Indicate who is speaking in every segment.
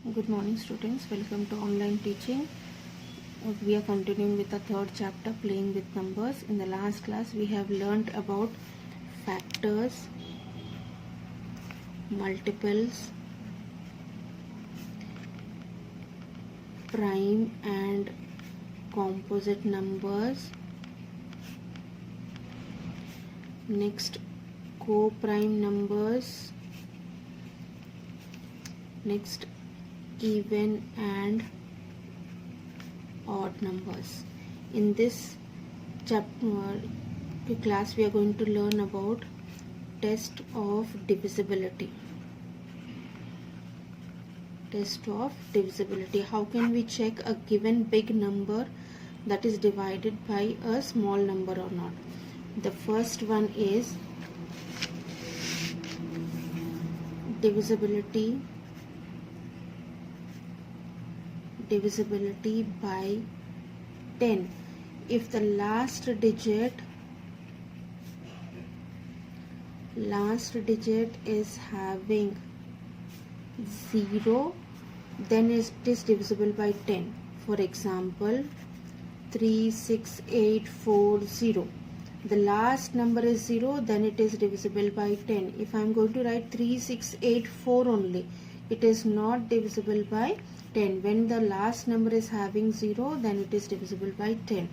Speaker 1: Good morning students, welcome to online teaching. We are continuing with the third chapter, playing with numbers. In the last class we have learnt about factors, multiples, prime and composite numbers. Next, co-prime numbers. Next, even and odd numbers. In this chapter class we are going to learn about test of divisibility. Test of divisibility. How can we check a given big number that is divided by a small number or not? The first one is divisibility by 10. If the last digit is having 0, then it is divisible by 10. For example, 36840. The last number is 0, then it is divisible by 10. If I am going to write 3684 only, it is not divisible by 10. When the last number is having 0, then it is divisible by 10.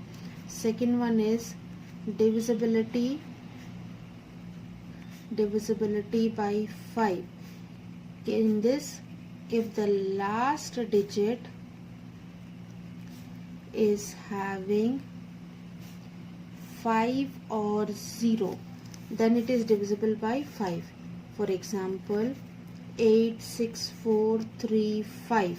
Speaker 1: Second one is divisibility by 5. In this, if the last digit is having 5 or 0, then it is divisible by 5. For example, 86435.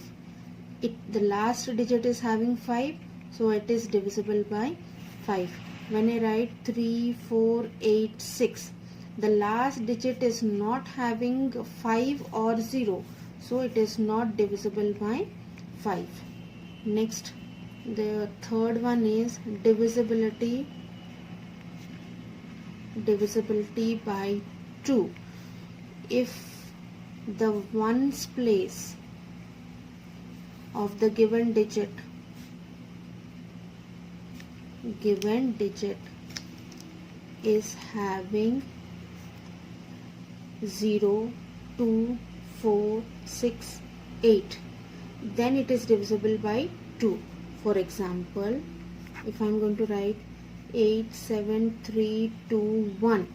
Speaker 1: The last digit is having 5, so it is divisible by 5. When I write 3486, the last digit is not having 5 or 0, so it is not divisible by 5. Next, the third one is divisibility by 2. If the ones place of the given digit is having 0, 2, 4, 6, 8, then it is divisible by 2. For example, if I am going to write 87321,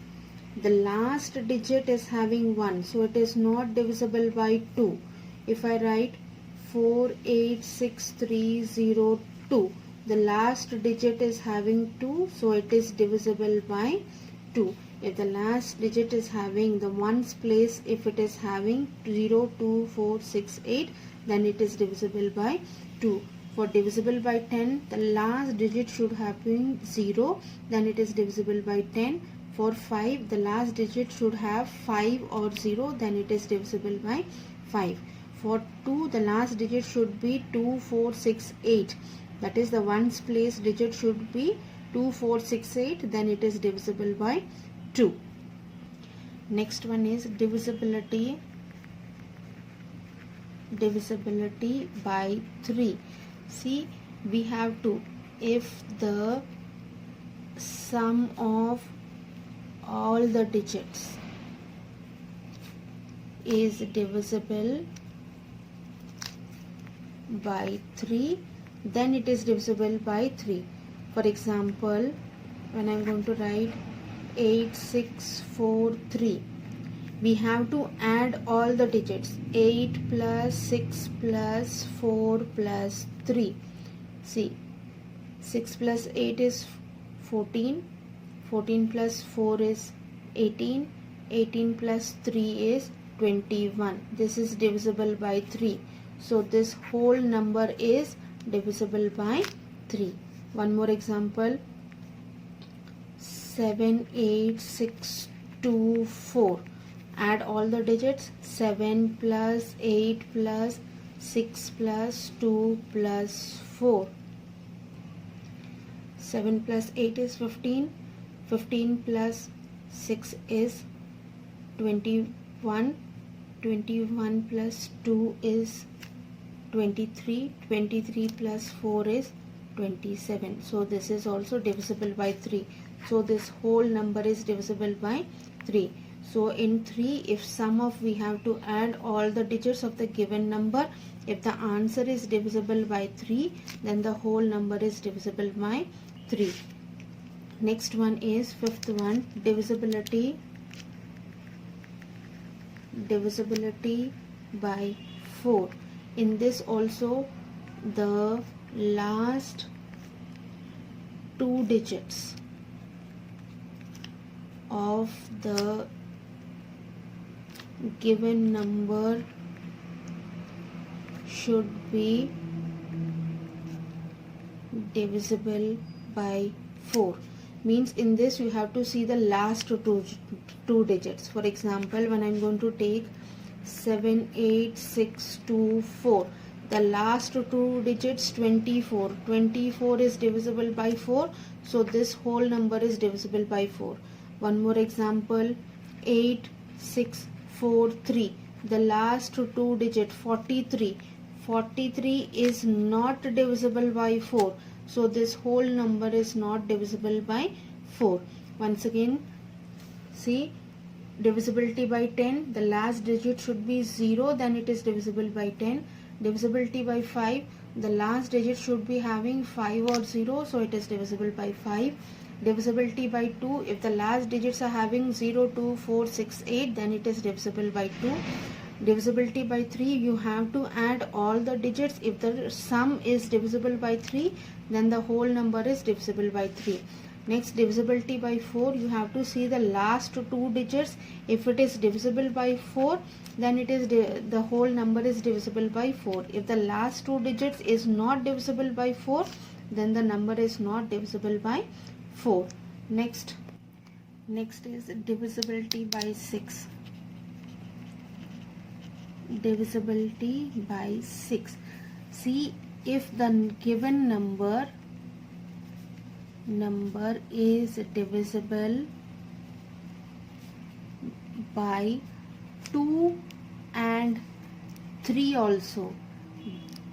Speaker 1: the last digit is having 1, so it is not divisible by 2. If I write 486302, the last digit is having 2, so it is divisible by 2. If the last digit is having the ones place, if it is having 0, 2, 4, 6, 8, then it is divisible by 2. For divisible by 10, the last digit should have been 0, then it is divisible by 10. For 5, the last digit should have 5 or 0, then it is divisible by 5. For 2, the last digit should be 2, 4, 6, 8. That is, the ones place digit should be 2, 4, 6, 8, then it is divisible by 2. Next one is divisibility by 3. See, we have to, if the sum of all the digits is divisible by 3, then it is divisible by 3. For example, when I am going to write 8643, we have to add all the digits, 8 plus 6 plus 4 plus 3. See, 6 plus 8 is 14, 14 plus 4 is 18, 18 plus 3 is 21. This is divisible by 3. So this whole number is divisible by 3. One more example, 78624. Add all the digits, 7 plus 8 plus 6 plus 2 plus 4. 7 plus 8 is 15. 15 plus 6 is 21. 21 plus 2 is 23. 23 plus 4 is 27. So this is also divisible by 3. So this whole number is divisible by 3. So in 3, if sum of, we have to add all the digits of the given number. If the answer is divisible by 3, then the whole number is divisible by 3. Next one is fifth one, divisibility by 4. In this also, the last two digits of the given number should be divisible by 4. Means in this you have to see the last two digits. For example, when I'm going to take 78624, the last two digits 24. 24 is divisible by 4, so this whole number is divisible by 4. One more example, 8643, the last two digit 43. 43 is not divisible by 4, so this whole number is not divisible by 4. Once again, see, divisibility by 10, the last digit should be 0, then it is divisible by 10. Divisibility by 5, the last digit should be having 5 or 0, so it is divisible by 5. Divisibility by 2, if the last digits are having 0, 2, 4, 6, 8, then it is divisible by 2. Divisibility by 3, you have to add all the digits. If the sum is divisible by 3, then the whole number is divisible by 3. Next, divisibility by 4, you have to see the last two digits. If it is divisible by 4, then it is the whole number is divisible by 4. If the last two digits is not divisible by 4, then the number is not divisible by 4. Next is divisibility by 6. Divisibility by 6. See, if the given number is divisible by 2 and 3 also,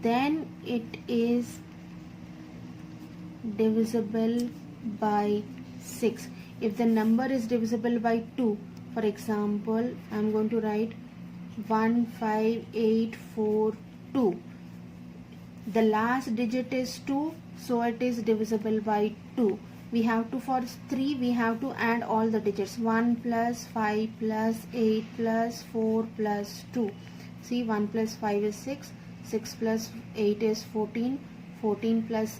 Speaker 1: then it is divisible by 6. If the number is divisible by 2, for example, I am going to write 15842. The last digit is 2, so it is divisible by 2. We have to, for 3, we have to add all the digits. 1 plus 5 plus 8 plus 4 plus 2. See, 1 plus 5 is 6. 6 plus 8 is 14. 14 plus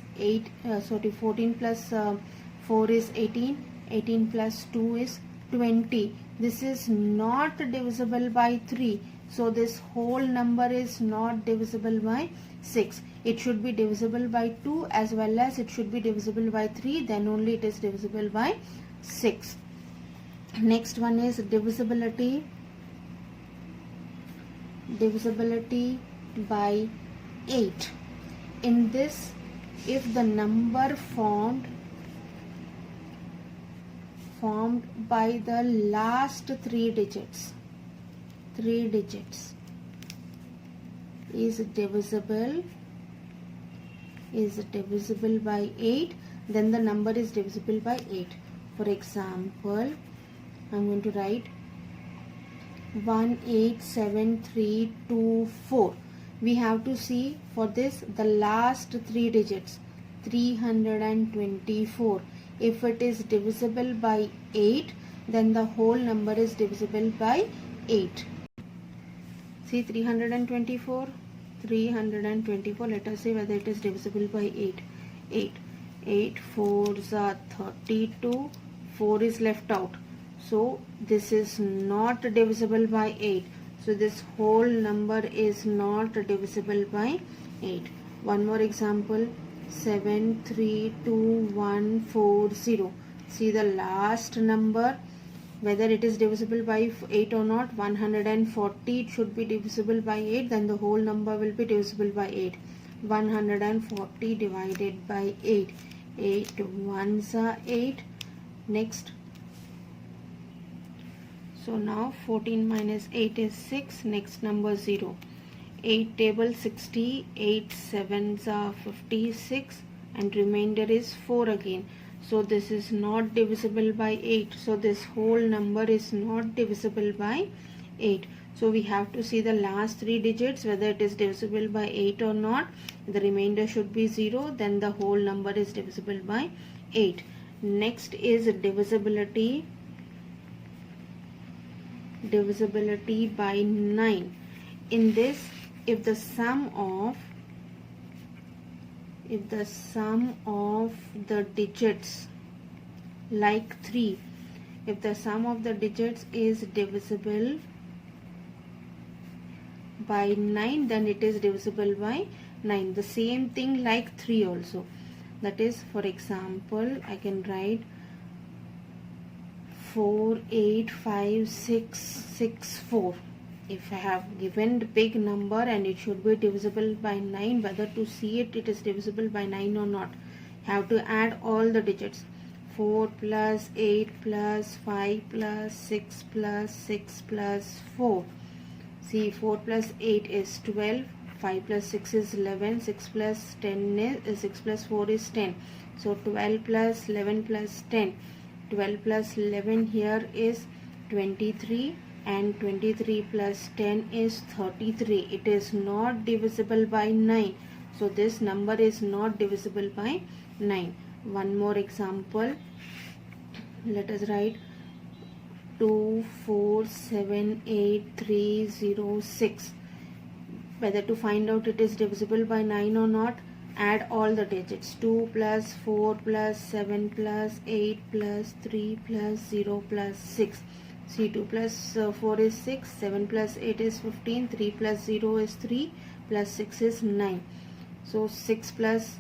Speaker 1: 4 is 18. 18 plus 2 is 20. This is not divisible by 3. So this whole number is not divisible by 6. It should be divisible by 2 as well as it should be divisible by 3. Then only it is divisible by 6. Next one is divisibility by 8. In this, if the number formed by the last three digits is divisible by 8, then the number is divisible by 8. For example, I'm going to write 187324. We have to see for this the last three digits 324. If it is divisible by 8, then the whole number is divisible by 8. See, 324, let us see whether it is divisible by 8. 8 4s are 32, 4 is left out. So this is not divisible by 8. So this whole number is not divisible by 8. One more example, 732140. See the last number, whether it is divisible by 8 or not. 140, it should be divisible by 8, then the whole number will be divisible by 8. 140 divided by 8. 8 ones are 8. Next. So now 14 minus 8 is 6. Next number 0. 8 table 60, 8 sevens are 56, and remainder is 4 again. So this is not divisible by 8. So this whole number is not divisible by 8. So we have to see the last 3 digits whether it is divisible by 8 or not. The remainder should be 0. Then the whole number is divisible by 8. Next is divisibility by 9. In this, if the sum of the digits like 3, if the sum of the digits is divisible by 9, then it is divisible by 9. The same thing like 3 also. That is, for example, I can write 4, 8, 5, 6, 6, 4. If I have given the big number and it should be divisible by 9, whether to see it is divisible by 9 or not, have to add all the digits. 4 plus 8 plus 5 plus 6 plus 6 plus 4. See, 4 plus 8 is 12, 5 plus 6 is 11, 6 plus 10 is 6 plus 4 is 10. So 12 plus 11 plus 10. 12 plus 11 here is 23, and 23 plus 10 is 33. It is not divisible by 9. So this number is not divisible by 9. One more example. Let us write 2, 4, 7, 8, 3, 0, 6. Whether to find out it is divisible by 9 or not, add all the digits. 2 plus 4 plus 7 plus 8 plus 3 plus 0 plus 6. See, 2 plus 4 is 6, 7 plus 8 is 15, 3 plus 0 is 3, plus 6 is 9. So 6 plus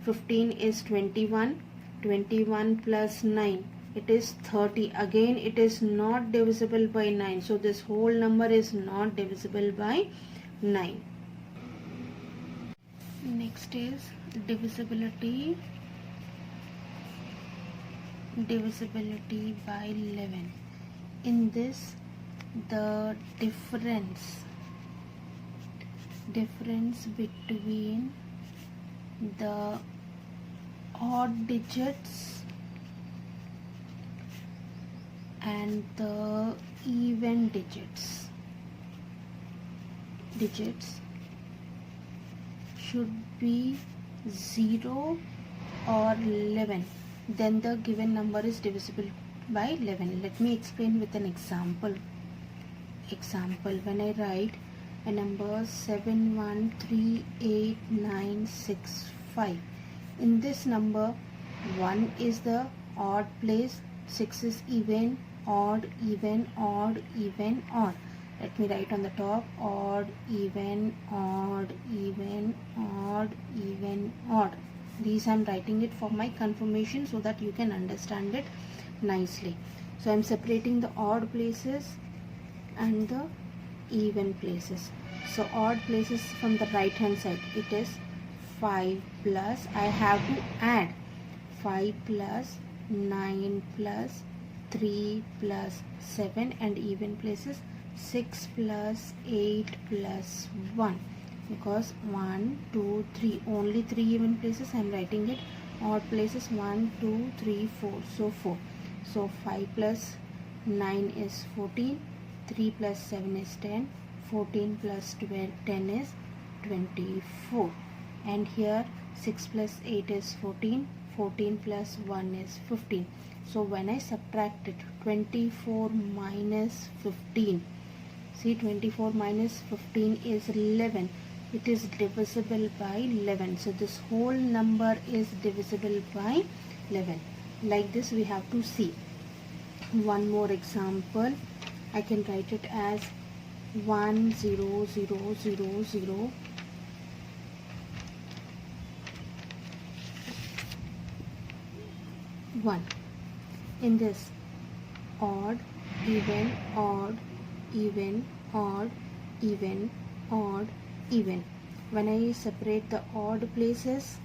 Speaker 1: 15 is 21, 21 plus 9, it is 30. Again, it is not divisible by 9. So this whole number is not divisible by 9. Next is divisibility by 11. In this, the difference between the odd digits and the even digits should be 0 or 11. Then the given number is divisible by 11. Let me explain with an example. When I write a number 7138965, in this number 1 is the odd place, 6 is even, odd, even, odd, even, odd. Let me write on the top odd, even, odd, even, odd, even, odd. These I am writing it for my confirmation so that you can understand it nicely. So I am separating the odd places and the even places. So odd places from the right hand side, it is 5 plus, I have to add 5 plus 9 plus 3 plus 7, and even places 6 plus 8 plus 1, because 1, 2, 3, only 3 even places I am writing it. Odd places 1, 2, 3, 4, so 4. So 5 plus 9 is 14, 3 plus 7 is 10, 14 plus 12, 10 is 24, and here 6 plus 8 is 14, 14 plus 1 is 15. So when I subtract it, 24 minus 15, see, 24 minus 15 is 11. It is divisible by 11. So this whole number is divisible by 11. Like this we have to see. One more example. I can write it as 1 0 0 0 0 1. In this, odd, even, odd, even, odd, even, odd, even. When I separate the odd places,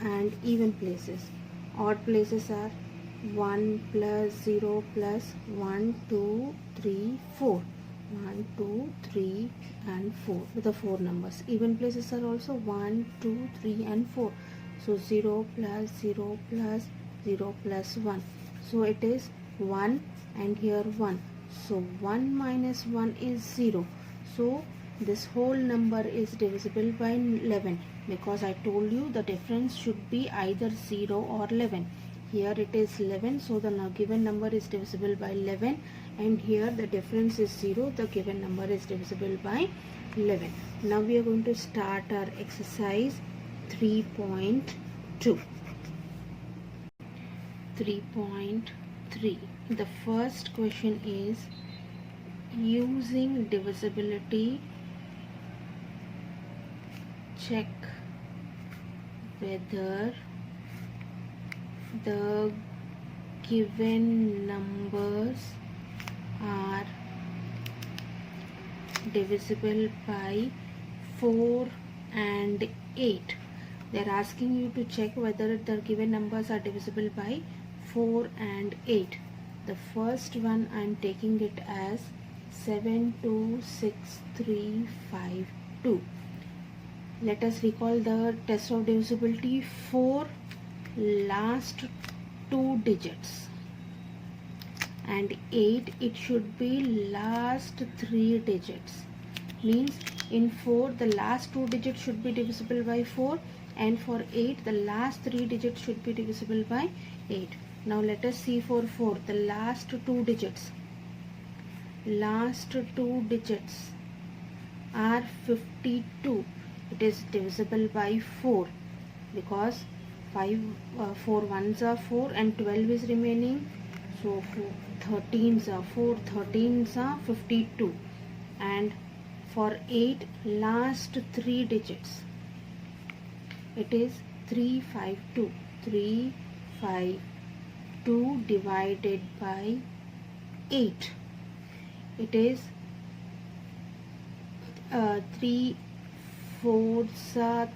Speaker 1: and even places, odd places are 1 plus 0 plus 1, 2, 3, 4. 1, 2, 3 and 4 with the 4 numbers. Even places are also 1, 2, 3 and 4. So 0 plus 0 plus 0 plus 1. So it is 1 and here 1. So 1 minus 1 is 0. So this whole number is divisible by 11 because I told you the difference should be either 0 or 11. Here it is 11, so the given number is divisible by 11, and here the difference is 0, the given number is divisible by 11. Now we are going to start our exercise 3.2. 3.3. The first question is, using divisibility, check whether the given numbers are divisible by 4 and 8. They are asking you to check whether the given numbers are divisible by 4 and 8. The first one I am taking it as 7, 2, 6, 3, 5, 2. Let us recall the test of divisibility. 4 last 2 digits and 8 it should be last 3 digits. Means in 4 the last 2 digits should be divisible by 4, and for 8 the last 3 digits should be divisible by 8. Now let us see for 4 the last 2 digits. Last 2 digits are 52. It is divisible by 4 because 4 ones are 4 and 12 is remaining. So 4 13s are 52, and for 8 last 3 digits it is 352. 352 divided by 8. It is 3 fourths are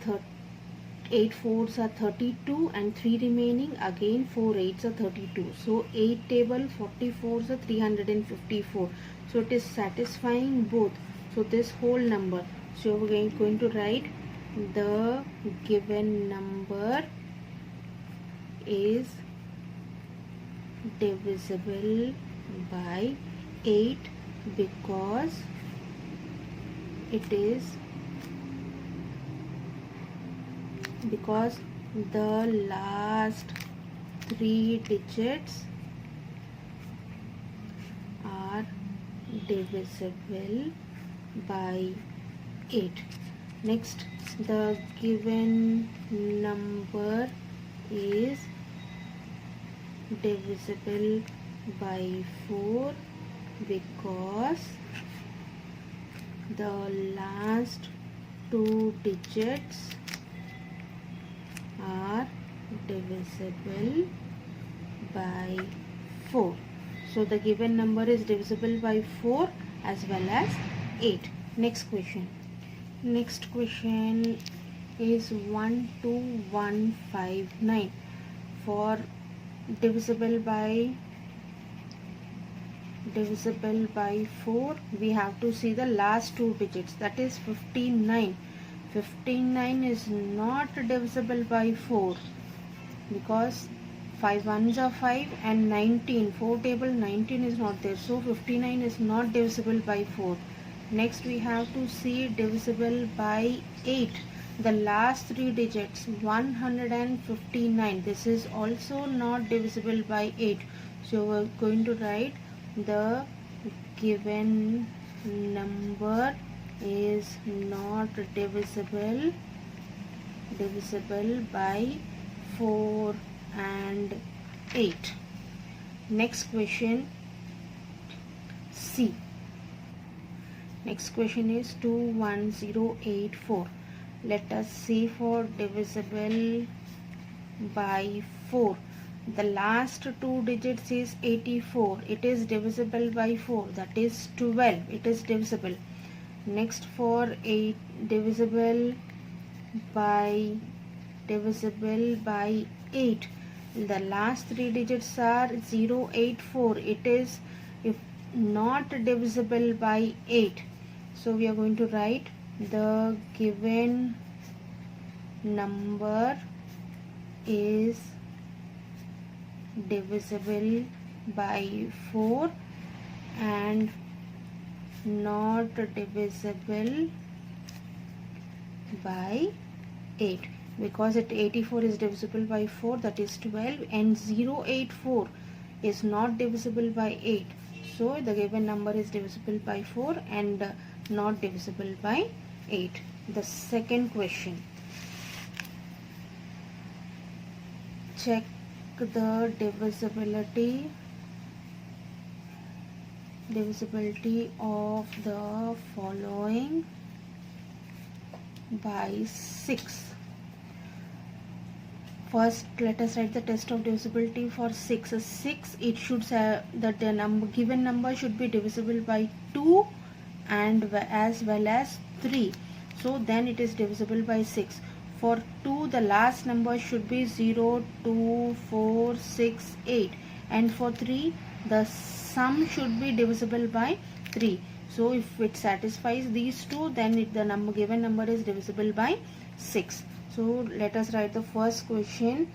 Speaker 1: 8 fours are 32 and 3 remaining, again 4 8s are 32. So 8 table 44s are 354. So it is satisfying both. So this whole number. So we are going to write the given number is divisible by 8 because the last 3 digits are divisible by 8. Next, the given number is divisible by 4 because the last 2 digits are divisible by 4. So the given number is divisible by 4 as well as 8. Next question. Next question is 12159. For divisible by 4, we have to see the last 2 digits, that is 59. 59 is not divisible by 4 because 5 ones are 5 and 19. 4 table 19 is not there. So 59 is not divisible by 4. Next we have to see divisible by 8. The last 3 digits 159. This is also not divisible by 8. So we are going to write the given number is not divisible by 4 and 8. Next question C. Next question is 21084. Let us see for divisible by 4. The last 2 digits is 84. It is divisible by 4, that is 12. It is divisible. Next for 8, divisible by 8. The last 3 digits are 084. It is, if not divisible by 8. So we are going to write the given number is divisible by 4 and not divisible by 8, because 84 is divisible by 4, that is 12, and 084 is not divisible by 8. So the given number is divisible by 4 and not divisible by 8. The second question. Check the divisibility of the following by 6. First, let us write the test of divisibility for 6. 6, it should say that the given number should be divisible by 2 and as well as 3. So then it is divisible by 6. For 2, the last number should be 0, 2, 4, 6, 8. And for 3, the sum should be divisible by 3. So if it satisfies these two, then the given number is divisible by 6. So let us write the first question.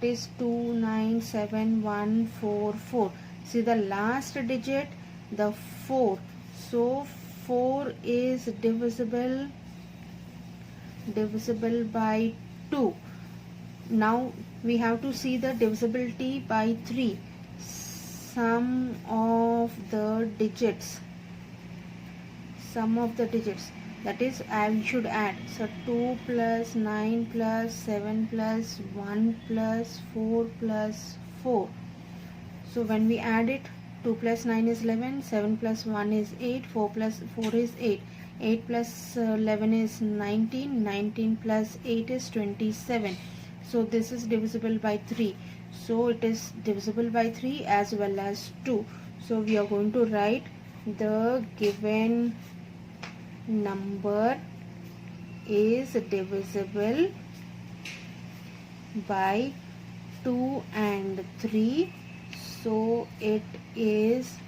Speaker 1: It is 297,144. See the last digit, the 4. So 4 is divisible by 2. Now we have to see the divisibility by 3. Sum of the digits, that is, we should add. So 2 plus 9 plus 7 plus 1 plus 4 plus 4. So when we add it, 2 plus 9 is 11, 7 plus 1 is 8, 4 plus 4 is 8, 8 plus 11 is 19, 19 plus 8 is 27. So this is divisible by 3. So it is divisible by 3 as well as 2. So we are going to write the given number is divisible by 2 and 3. So it is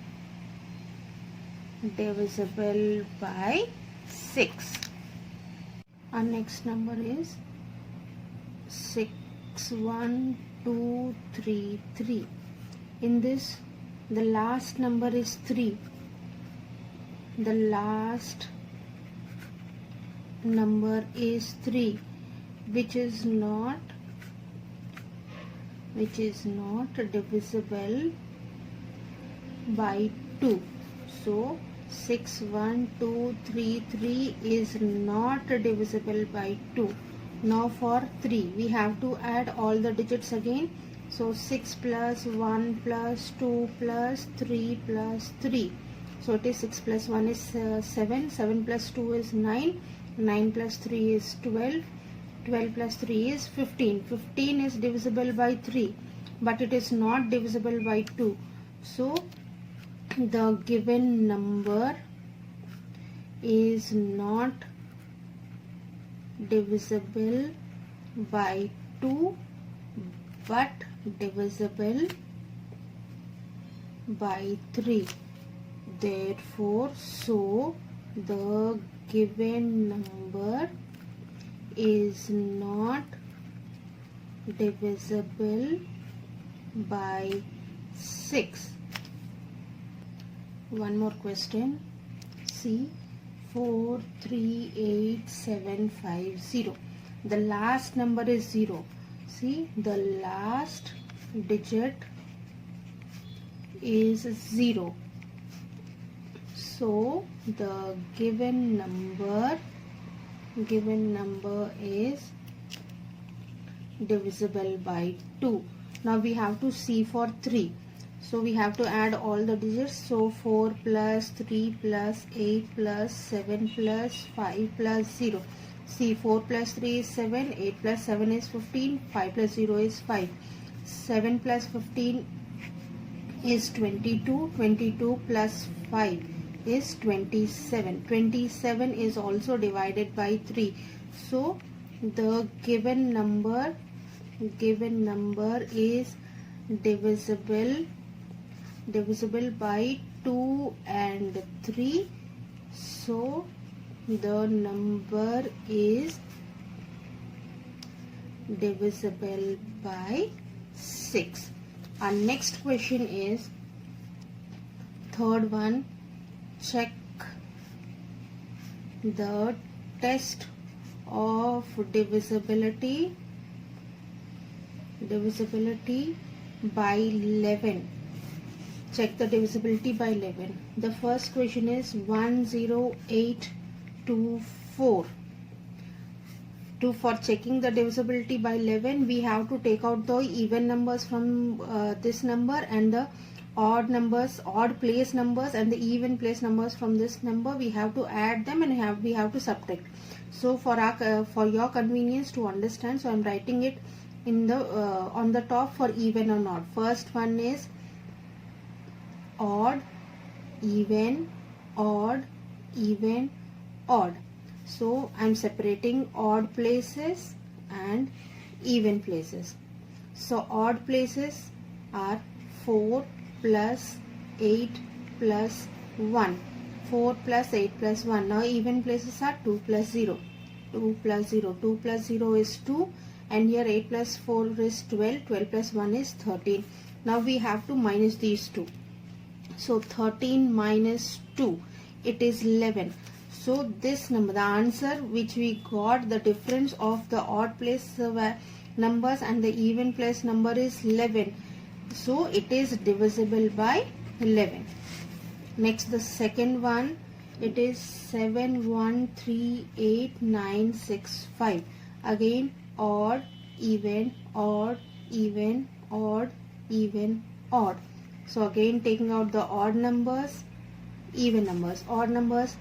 Speaker 1: divisible by 6. Our next number is 61233. In this, the last number is 3. The last number is 3, which is not divisible by 2. So 61233 is not divisible by 2. Now for 3, we have to add all the digits again. So 6 plus 1 plus 2 plus 3 plus 3. So it is 6 plus 1 is 7, 7 plus 2 is 9, 9 plus 3 is 12, 12 plus 3 is 15. 15 is divisible by 3, but it is not divisible by 2. So the given number is not divisible by 2 but divisible by 3. Therefore, so the given number is not divisible by 6. One more question. See, 438750. The last number is 0. See, the last digit is 0. So the given number is divisible by 2. Now we have to see for 3. So we have to add all the digits. So 4 plus 3 plus 8 plus 7 plus 5 plus 0. See, 4 plus 3 is 7, 8 plus 7 is 15, 5 plus 0 is 5. 7 plus 15 is 22, 22 plus 5 is 27. 27 is also divided by 3. So the given number is divisible by 2. 2 and 3. So the number is divisible by 6. Our next question is third one. Check the test of divisibility by 11. Check the divisibility by 11. The first question is 10824. For checking the divisibility by 11, we have to take out the even numbers from this number and the odd place numbers and the even place numbers from this number. We have to add them and we have to subtract. So for your convenience to understand, so I am writing it in the on the top for even or odd. First one is odd, even, odd, even, odd. So I am separating odd places and even places. So odd places are 4 plus 8 plus 1. 4 plus 8 plus 1. Now even places are 2 plus 0. 2 plus 0. 2 plus 0 is 2. And here 8 plus 4 is 12. 12 plus 1 is 13. Now we have to minus these two. So 13 minus 2, it is 11. So this number, the answer which we got, the difference of the odd place numbers and the even place number is 11. So it is divisible by 11. Next, the second one, it is 713895. Again, odd, even, odd, even, odd, even, odd. So again taking out the odd numbers, even numbers. Odd numbers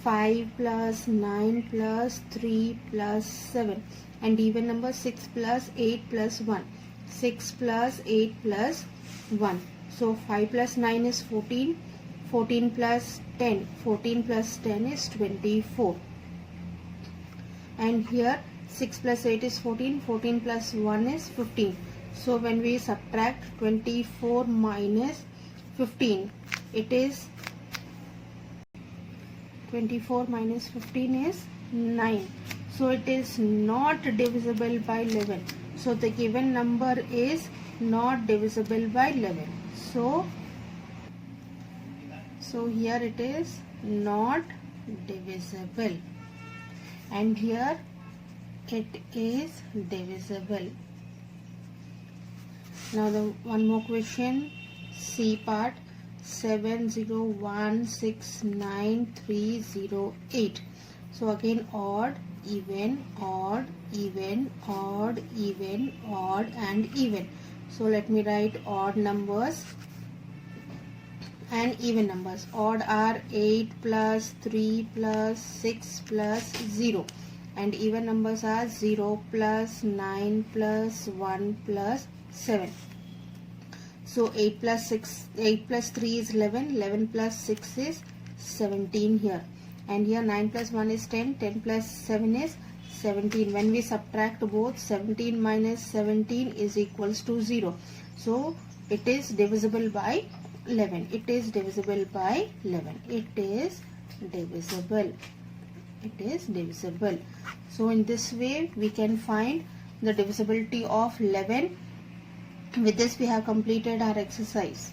Speaker 1: 5 plus 9 plus 3 plus 7, and even numbers 6 plus 8 plus 1. 6 plus 8 plus 1. So 5 plus 9 is 14. 14 plus 10. 14 plus 10 is 24. And here 6 plus 8 is 14. 14 plus 1 is 15. So when we subtract 24 minus 15, it is 24 minus 15 is 9. So it is not divisible by 11. So the given number is not divisible by 11. So here it is not divisible, and here it is divisible. Now the one more question, C part, 7016938. So again odd, even, odd, even, odd, even, odd and even. So let me write odd numbers and even numbers. Odd are 8 plus 3 plus 6 plus 0, and even numbers are 0 plus 9 plus 1 plus 7. So 8 plus 3 is 11, 11 plus 6 is 17 here, and here 9 plus 1 is 10, 10 plus 7 is 17. When we subtract both, 17 minus 17 is equals to 0. So it is divisible by 11. It is divisible by 11. It is divisible. It is divisible. So in this way we can find the divisibility of 11. With this we have completed our exercise.